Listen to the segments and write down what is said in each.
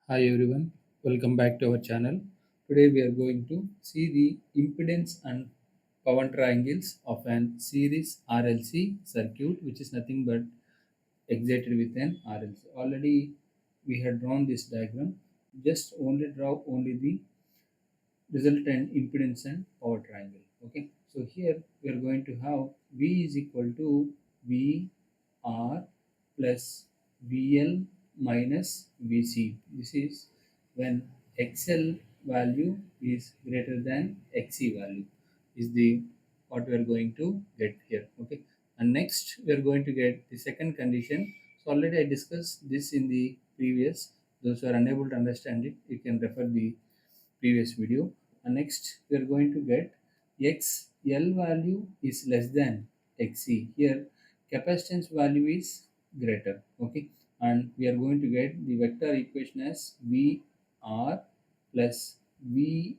Hi everyone, welcome back to our channel. Today we are going to see the impedance and power triangles of an series RLC circuit, which is nothing but excited with an RLC. Already we had drawn this diagram. Just only draw only the resultant impedance and power triangle. Okay, so here we are going to have V is equal to VR plus VL minus VC. This is when XL value is greater than XC value is the what we are going to get here. Okay, and next we are going to get the second condition. So already I discussed this in the previous. Those who are unable to understand it, you can refer the previous video. And next we are going to get XL value is less than XC. Here capacitance value is greater. Okay, and we are going to get the vector equation as VR plus VC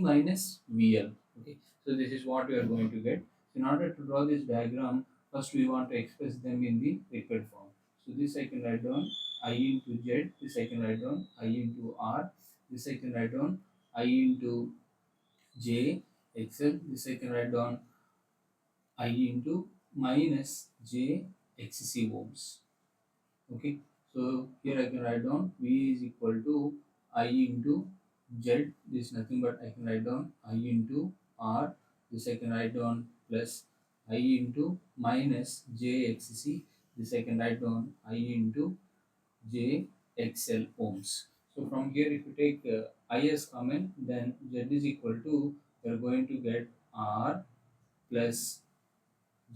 minus VL. Okay, so this is what we are going to get. So in order to draw this diagram, first we want to express them in the required form. So this I can write down I into Z, this I can write down I into R, this I can write down I into J XL, this I can write down I into minus J XC ohms. Okay, so here I can write down V is equal to I into Z. This is nothing but I can write down I into R. This I can write down plus I into minus J XC. This I can write down I into J XL ohms. So from here, if you take I as common, then Z is equal to we are going to get R plus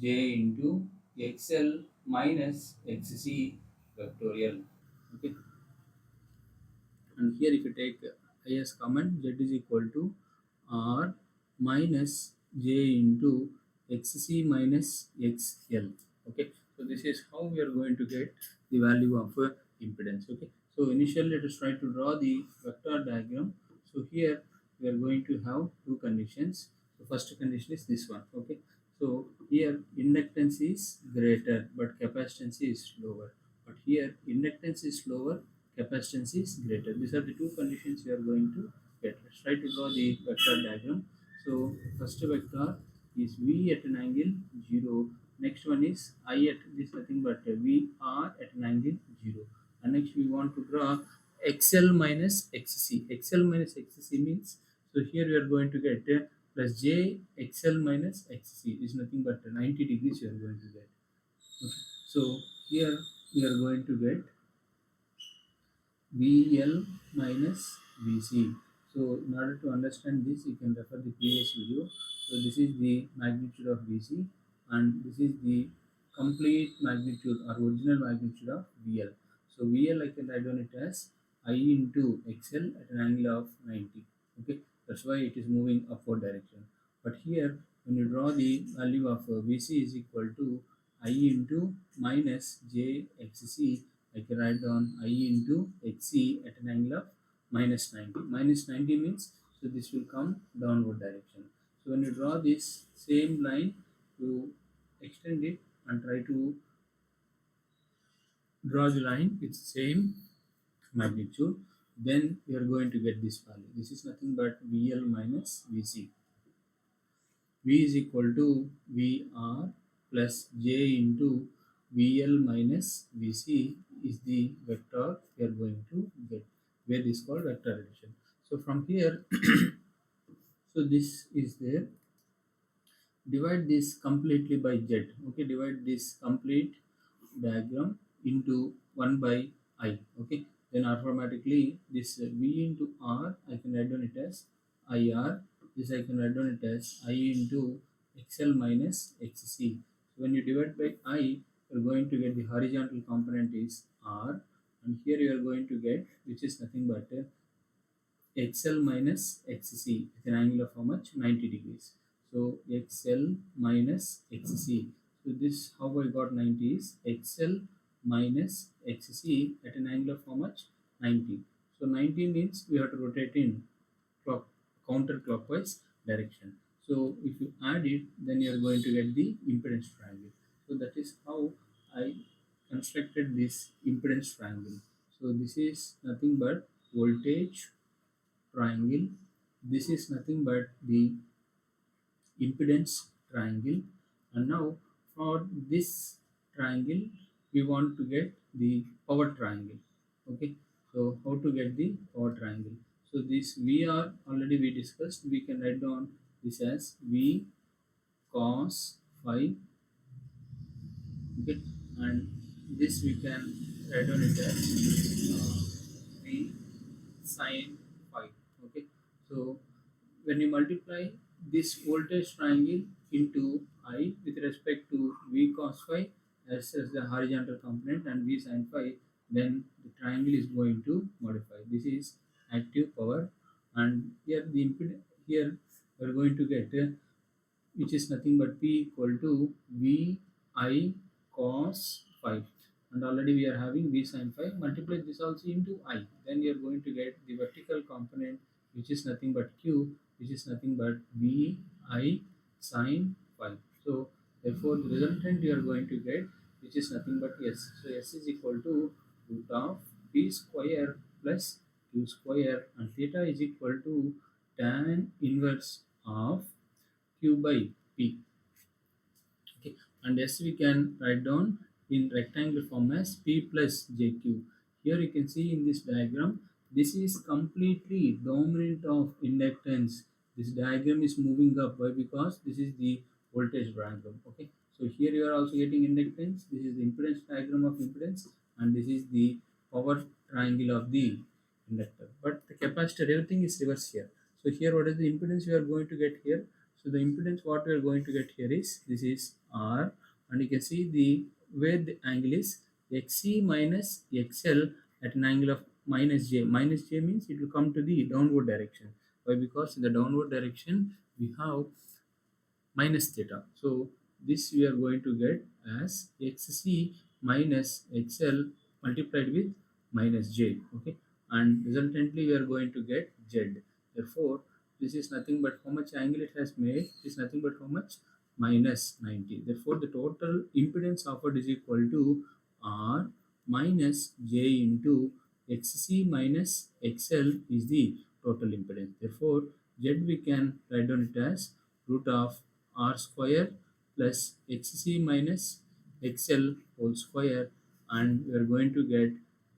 J into XL minus XC factorial. Okay, and here if you take I as common, Z is equal to R minus J into XC minus XL. Okay, so this is how we are going to get the value of impedance. Okay, so initially let us try to draw the vector diagram. So here we are going to have two conditions. So first condition is this one. Okay, so here inductance is greater but capacitance is lower. But here inductance is lower, capacitance is greater. These are the two conditions we are going to get. Let's try to draw the vector diagram. So first vector is V at an angle 0. Next one is I at this nothing but VR at an angle 0. And next we want to draw XL minus XC. XL minus XC means, so here we are going to get plus J XL minus XC is nothing but 90 degrees we are going to get. Okay. So here we are going to get VL minus VC. So in order to understand this, you can refer the previous video. So this is the magnitude of VC and this is the complete magnitude or original magnitude of VL. So VL I can write down it as I into XL at an angle of 90. Okay, that's why it is moving upward direction. But here when you draw the value of VC is equal to I into minus JXC, I can write down I into XC at an angle of minus 90. Minus 90 means, so this will come downward direction. So when you draw this same line, to extend it and try to draw the line with same magnitude, then we are going to get this value. This is nothing but VL minus VC. V is equal to VR plus J into VL minus VC is the vector we are going to get, where this is called vector addition. So from here, so this is there. Divide this completely by Z. Okay, divide this complete diagram into 1 by I. Okay, then automatically this V into R I can write down it as IR. This I can write down it as I into XL minus XC. So when you divide by I, you're going to get the horizontal component is R, and here you are going to get, which is nothing but XL minus XC with an angle of how much? 90 degrees. So XL minus XC. So this how I got 90 is XL minus XC at an angle of how much? 90. So 90 means we have to rotate in clock counterclockwise direction. So if you add it, then you are going to get the impedance triangle. So that is how I constructed this impedance triangle. So this is nothing but voltage triangle. This is nothing but the impedance triangle. And now for this triangle we want to get the power triangle. Okay, so how to get the power triangle? So this VR already we discussed. We can write down this as V cos phi. Okay, and this we can write down it as V sine phi. Okay, so when you multiply this voltage triangle into I with respect to V cos phi as the horizontal component and V sin phi, then the triangle is going to modify. This is active power, and here the impedance, here we are going to get which is nothing but P equal to V I cos phi, and already we are having V sin phi. Multiply this also into I, then you are going to get the vertical component which is nothing but Q, which is nothing but V I sin phi. So therefore the resultant you are going to get which is nothing but S. So S is equal to root of P square plus Q square, and theta is equal to tan inverse of Q by P. Okay, and S we can write down in rectangle form as P plus JQ. Here you can see in this diagram, this is completely dominant of inductance. This diagram is moving up. Why? Because this is the voltage diagram. Okay, so here you are also getting inductance. This is the impedance diagram of impedance, and this is the power triangle of the inductor. But the capacitor, everything is reverse here. So here, what is the impedance we are going to get here? So the impedance what we are going to get here is, this is R, and you can see the where the angle is XC minus XL at an angle of minus J. Minus J means it will come to the downward direction. Why? Because in the downward direction we have minus theta. So this we are going to get as XC minus XL multiplied with minus J. Okay, and resultantly we are going to get Z. Therefore this is nothing but how much angle it has made. It is nothing but how much? Minus 90. Therefore the total impedance offered is equal to R minus J into XC minus XL is the total impedance. Therefore Z we can write down it as root of R square plus XC minus XL whole square, and we are going to get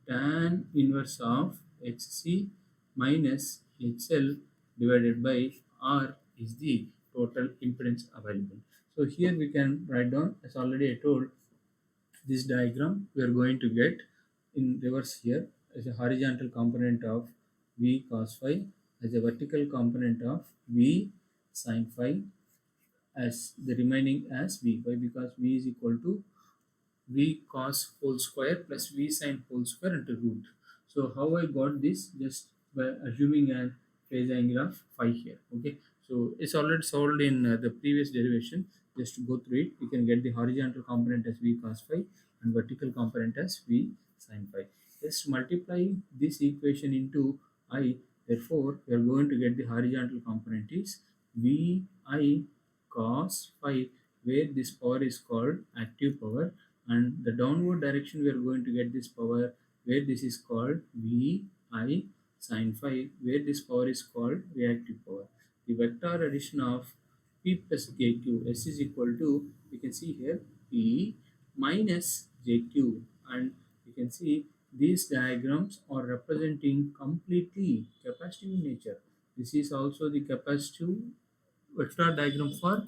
tan inverse of XC minus XL divided by R is the total impedance available. So here we can write down, as already I told, this diagram we are going to get in reverse here as a horizontal component of V cos phi, as a vertical component of V sin phi, as the remaining as V. Why? Because V is equal to V cos whole square plus V sin whole square into root. So how I got this? Just by assuming a phase angle of phi here. Okay, so it's already solved in the previous derivation. Just to go through it, you can get the horizontal component as V cos phi and vertical component as V sin phi. Just multiply this equation into I. Therefore we are going to get the horizontal component is V I cos phi, where this power is called active power, and the downward direction we are going to get this power, where this is called V I sin phi, where this power is called reactive power. The vector addition of P plus JQ, S is equal to, you can see here, P minus JQ, and you can see these diagrams are representing completely capacitive in nature. This is also the capacitive vector diagram for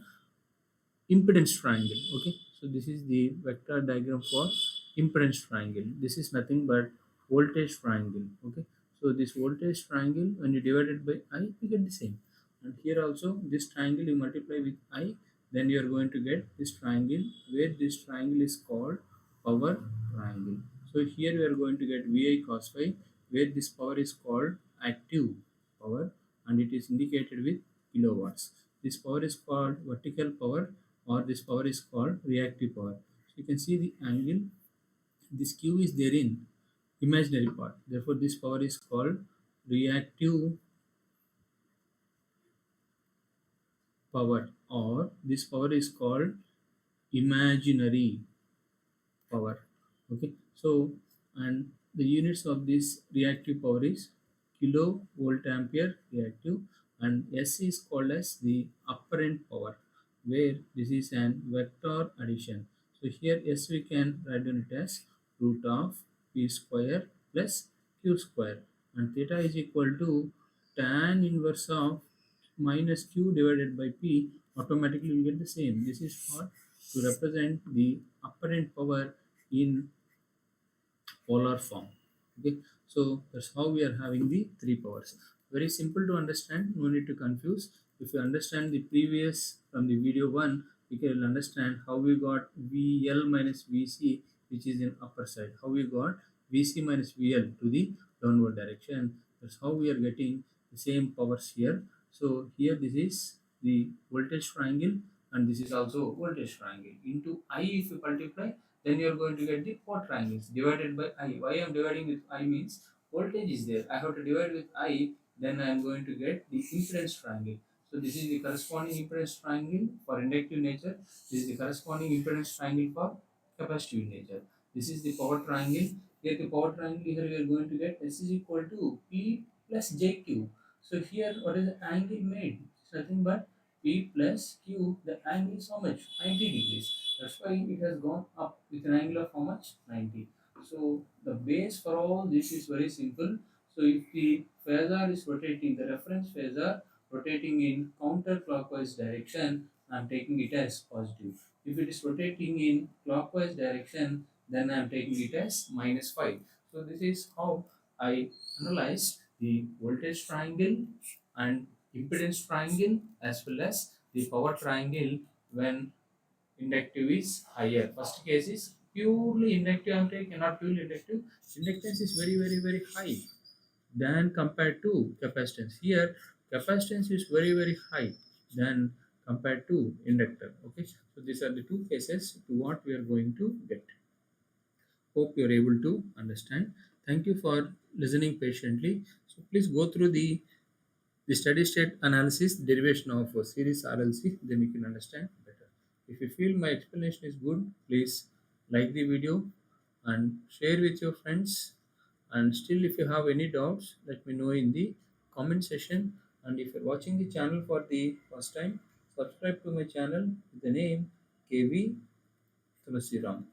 impedance triangle. Okay, so this is the vector diagram for impedance triangle. This is nothing but voltage triangle. Okay, so this voltage triangle, when you divide it by I, you get the same. And here also this triangle you multiply with I, then you are going to get this triangle, where this triangle is called power triangle. So here we are going to get Vi cos phi, where this power is called active power, and it is indicated with kilowatts. This power is called vertical power, or this power is called reactive power. So you can see the angle, this Q is there in imaginary part. Therefore this power is called reactive power, or this power is called imaginary power. Okay, so and the units of this reactive power is kilovolt ampere reactive, and S is called as the apparent power, where this is an vector addition. So here S we can write down it as root of P square plus Q square, and theta is equal to tan inverse of minus Q divided by P. Automatically we get the same. This is for to represent the apparent power in polar form. Okay, so that's how we are having the three powers. Very simple to understand, no need to confuse. If you understand the previous from the video one, you can understand how we got VL minus VC, which is in upper side, how we got VC minus VL to the downward direction. That's how we are getting the same powers here. So here this is the voltage triangle, and this is also voltage triangle. Into I, if you multiply, then you are going to get the four triangles divided by I. Why I am dividing with I means voltage is there. I have to divide with I, then I am going to get the impedance triangle. So this is the corresponding impedance triangle for inductive nature. This is the corresponding impedance triangle for capacitive nature. This is the power triangle. Here the power triangle, here we are going to get S is equal to P plus JQ. So here what is the angle made? It's nothing but P plus Q. The angle is how much? 90 degrees. That's why it has gone up with an angle of how much? 90. So the base for all this is very simple. So if the phasor is rotating, the reference phasor rotating in counterclockwise direction, I am taking it as positive. If it is rotating in clockwise direction, then I am taking it as minus 5. So this is how I analyze the voltage triangle and impedance triangle as well as the power triangle when inductive is higher. First case is purely inductive, I am taking not purely inductive. Inductance is very high than compared to capacitance. Here capacitance is very high than compared to inductor. Okay, so these are the two cases to what we are going to get. Hope you are able to understand. Thank you for listening patiently. So please go through the steady state analysis derivation of a series RLC, then you can understand better. If you feel my explanation is good, please like the video and share with your friends. And still, if you have any doubts, let me know in the comment section. And if you're watching the channel for the first time, subscribe to my channel with the name KV Tulasiram.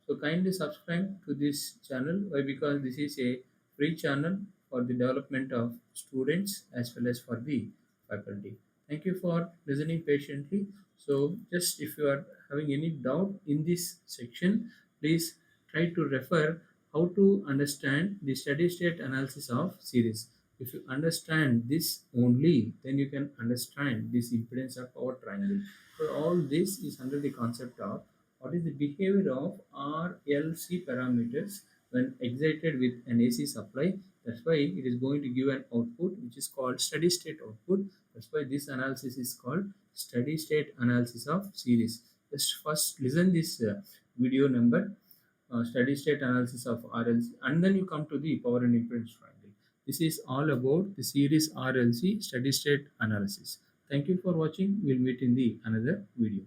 So kindly subscribe to this channel. Why? Because this is a free channel for the development of students as well as for the faculty. Thank you for listening patiently. So just if you are having any doubt in this section, please try to refer how to understand the steady state analysis of series. If you understand this only, then you can understand this impedance of power triangle. So all this is under the concept of what is the behavior of RLC parameters when excited with an AC supply. That's why it is going to give an output which is called steady state output. That's why this analysis is called steady state analysis of series. Just first listen this video number, steady state analysis of RLC, and then you come to the power and impedance triangle. This is all about the series RLC steady state analysis. Thank you for watching. We'll meet in the another video.